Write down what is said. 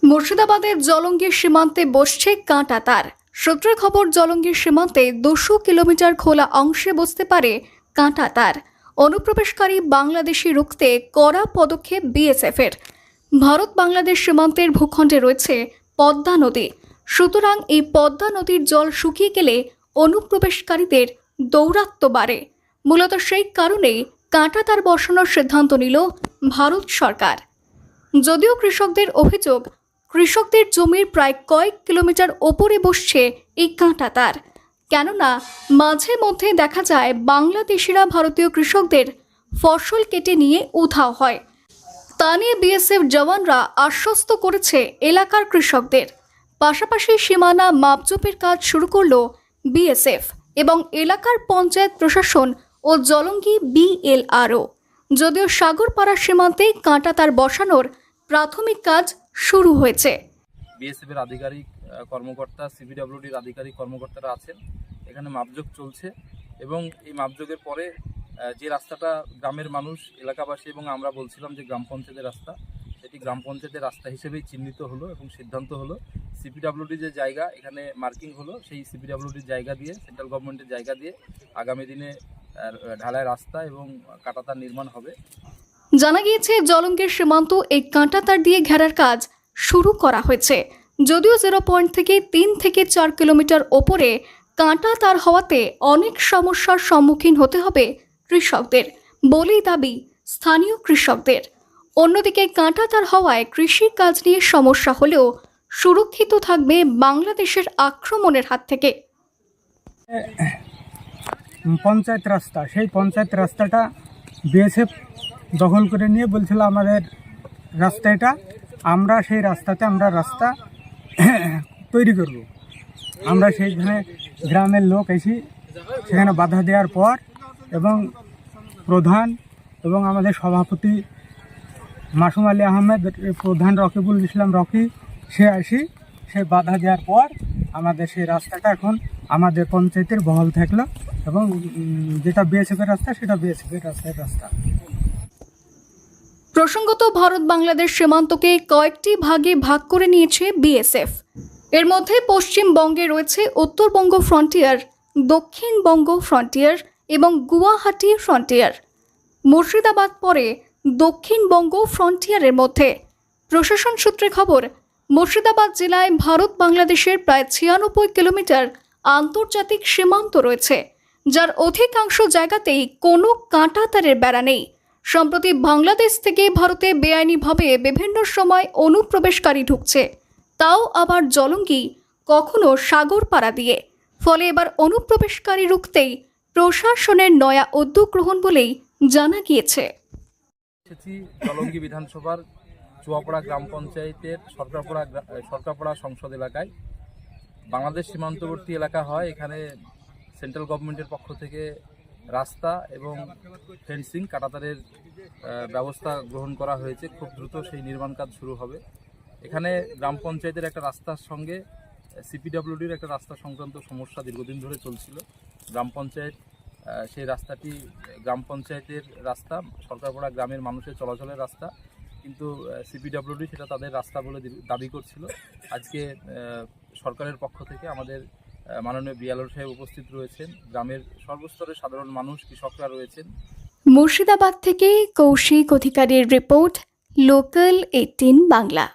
মুর্শিদাবাদের জলঙ্গির সীমান্তে বসছে কাঁটাতার। সূত্রের খবর, জলঙ্গির সীমান্তে 200 কিলোমিটার খোলা অংশে বসতে পারে কাঁটাতার। অনুপ্রবেশকারী বাংলাদেশি রুখতে কড়া পদক্ষেপ বিএসএফের। ভারত বাংলাদেশ সীমান্তের ভূখণ্ডে রয়েছে পদ্মা নদী। সুতরাং এই পদ্মা নদীর জল শুকিয়ে গেলে অনুপ্রবেশকারীদের দৌরাত্ম্য বাড়ে। মূলত সেই কারণেই কাঁটাতার বসানোর সিদ্ধান্ত নিল ভারত সরকার। যদিও কৃষকদের অভিযোগ, কৃষকদের জমির প্রায় কয়েক কিলোমিটার ওপরে বসছে এই কাঁটাতার। কেননা মাঝে মধ্যে দেখা যায় বাংলাদেশিরা ভারতীয় কৃষকদের ফসল কেটে নিয়ে উধাও হয়। তা নিয়ে বিএসএফ জওয়ানরা আশ্বস্ত করেছে এলাকার কৃষকদের। পাশাপাশি সীমানা মাপজোপের কাজ শুরু করল বিএসএফ এবং এলাকার পঞ্চায়েত প্রশাসন ও জলঙ্গি বিএলআরও। যদিও সাগরপাড়া সীমান্তে কাঁটাতার বসানোর প্রাথমিক কাজ শুরু হয়েছে। বিএসএফ এর আধিকারিক কর্মকর্তা, সিপিডব্লিউডির আধিকারিক কর্মকর্তারা আছেন। এখানে মাপজোক চলছে এবং এই মাপজোকের পরে যে রাস্তাটা গ্রামের মানুষ, এলাকাবাসী এবং আমরা বলছিলাম যে গ্রাম পঞ্চায়েতের রাস্তা, সেটি গ্রাম পঞ্চায়েতের রাস্তা হিসেবেই চিহ্নিত হলো এবং সিদ্ধান্ত হলো সিপিডব্লিউডির যে জায়গা এখানে মার্কিং হলো, সেই সিপিডব্লিউডির জায়গা দিয়ে, সেন্ট্রাল গভর্নমেন্টের জায়গা দিয়ে আগামী দিনে ঢালাই রাস্তা এবং কাঁটাতার নির্মাণ হবে। জানা গিয়েছে জলঙ্গির সীমান্ত এই কাঁটাতার দিয়ে ঘেরার কাজ শুরু করা হয়েছে। যদিও 0 থেকে 3 থেকে 4 কিলোমিটার ওপরে কাঁটাতার হওয়াতে অনেক সমস্যার সম্মুখীন হতে হবে কৃষকদের বলেই দাবি স্থানীয় কৃষকদের। অন্যদিকে কাঁটাতার হওয়ায় কৃষি কাজ নিয়ে সমস্যা হলেও সুরক্ষিত থাকবে বাংলাদেশের আক্রমণের হাত থেকে। পঞ্চায়েত রাস্তা, সেই পঞ্চায়েত রাস্তাটা বিএসএফ দখল করে নিয়ে বলছিল আমাদের রাস্তা এটা, আমরা সেই রাস্তাতে রাস্তা তৈরি করব। আমরা সেইখানে গ্রামের লোক এসে সেখানে বাধা দেওয়ার পর এবং প্রধান এবং আমাদের সভাপতি মাসুম আলী আহমেদ, প্রধান রকিবুল ইসলাম রকি, সে বাধা দেওয়ার পর আমাদের সেই রাস্তাটা এখন আমাদের পঞ্চায়েতের বহাল থাকলো এবং যেটা বিএসএফের রাস্তা সেটা বিএসএফের রাস্তা। প্রসঙ্গত, ভারত বাংলাদেশ সীমান্তকে কয়েকটি ভাগে ভাগ করে নিয়েছে বিএসএফ। এর মধ্যে পশ্চিমবঙ্গে রয়েছে উত্তরবঙ্গ ফ্রন্টিয়ার, দক্ষিণবঙ্গ ফ্রন্টিয়ার এবং গুয়াহাটি ফ্রন্টিয়ার। মুর্শিদাবাদ পরে দক্ষিণবঙ্গ ফ্রন্টিয়ারের মধ্যে। প্রশাসন সূত্রে খবর, মুর্শিদাবাদ জেলায় ভারত বাংলাদেশের প্রায় 96 কিলোমিটার আন্তর্জাতিক সীমান্ত রয়েছে, যার অধিকাংশ জায়গাতেই কোনো কাঁটাতারের বেড়া নেই। সম্প্রতি বাংলাদেশ থেকে ভারতে বেআইনিভাবে বিভিন্ন সময় অনুপ্রবেশকারী ঢুকছে, তাও আবার জলঙ্গি, কখনো সাগরপাড়া দিয়ে। ফলে এবার অনুপ্রবেশকারী রুখতেই প্রশাসনের নয়া উদ্যোগ গ্রহণ বলেই জানা গিয়েছে। জলঙ্গি বিধানসভার চুয়াপাড়া গ্রাম পঞ্চায়েতের সরকারপাড়া সংসদ এলাকায় বাংলাদেশ সীমান্তবর্তী এলাকা হয়। এখানে সেন্ট্রাল গভর্নমেন্টের পক্ষ থেকে রাস্তা এবং ফেন্সিং, কাঁটাতারের ব্যবস্থা গ্রহণ করা হয়েছে। খুব দ্রুত সেই নির্মাণ কাজ শুরু হবে। এখানে গ্রাম পঞ্চায়েতের একটা রাস্তার সঙ্গে সিপিডব্লিউডির একটা রাস্তা সংক্রান্ত সমস্যা দীর্ঘদিন ধরে চলছিল। গ্রাম পঞ্চায়েত সেই রাস্তাটি গ্রাম পঞ্চায়েতের রাস্তা, সরকারপাড়া গ্রামের মানুষের চলাচলের রাস্তা, কিন্তু সিপিডব্লিউডি সেটা তাদের রাস্তা বলে দাবি করছিল। আজকে সরকারের পক্ষ থেকে আমাদের মাননীয় বিএলআর সাহেব উপস্থিত রয়েছেন, গ্রামের সর্বস্তরের সাধারণ মানুষ, কৃষকরা রয়েছেন। মুর্শিদাবাদ থেকে কৌশিক অধিকারীর রিপোর্ট, লোকাল 18 বাংলা।